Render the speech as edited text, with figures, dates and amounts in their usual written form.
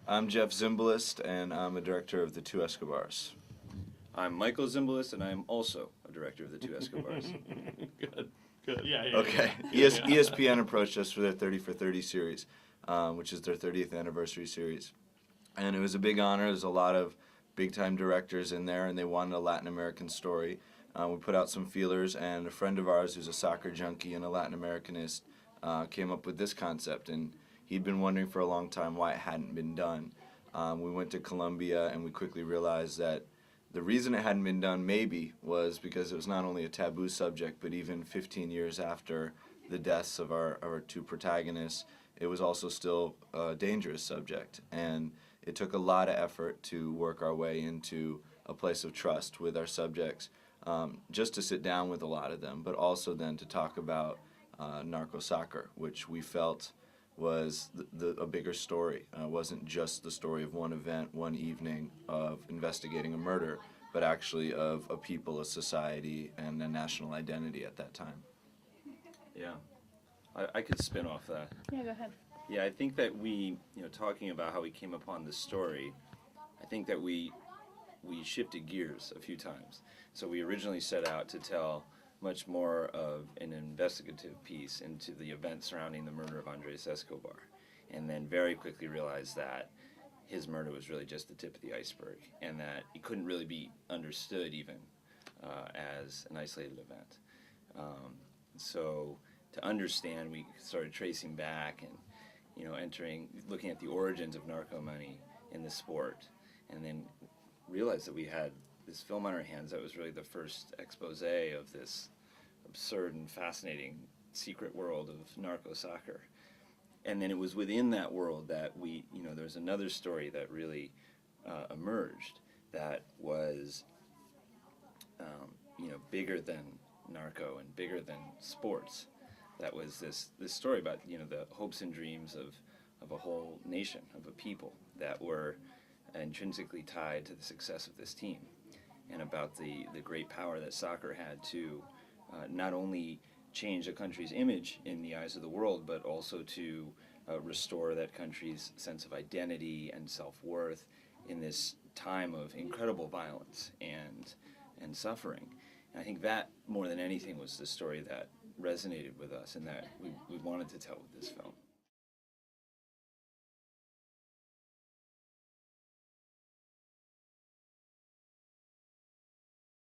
I'm Jeff Zimbalist, and I'm a director of the Two Escobars. I'm Michael Zimbalist, and I am also a director of the Two Escobars. Good, good. Yeah. Okay. ESPN approached us for their 30 for 30 series, which is their 30th anniversary series. And it was a big honor. There's a lot of big-time directors in there, and they wanted a Latin American story. We put out some feelers, and a friend of ours who's a soccer junkie and a Latin Americanist came up with this concept, and he'd been wondering for a long time why it hadn't been done. We went to Colombia, and we quickly realized that the reason it hadn't been done maybe was because it was not only a taboo subject, but even 15 years after the deaths of our two protagonists, it was also still a dangerous subject. And it took a lot of effort to work our way into a place of trust with our subjects, just to sit down with a lot of them, but also then to talk about narco soccer, which we felt was a bigger story. It wasn't just the story of one event, one evening of investigating a murder, but actually of a people, a society, and a national identity at that time. Yeah, I could spin off that. Yeah, go ahead. Yeah, I think that we, talking about how we came upon this story, I think that we shifted gears a few times. So we originally set out to tell much more of an investigative piece into the events surrounding the murder of Andres Escobar, and then very quickly realized that his murder was really just the tip of the iceberg, and that it couldn't really be understood even as an isolated event. So to understand, we started tracing back and looking at the origins of narco money in the sport, and then realized that we had this film on our hands that was really the first expose of this absurd and fascinating secret world of narco soccer. And then it was within that world that there's another story that really emerged that was, bigger than narco and bigger than sports. That was this story about, the hopes and dreams of a whole nation, of a people that were intrinsically tied to the success of this team, and about the great power that soccer had to not only change a country's image in the eyes of the world, but also to restore that country's sense of identity and self-worth in this time of incredible violence and suffering. And I think that, more than anything, was the story that resonated with us and that we wanted to tell with this film.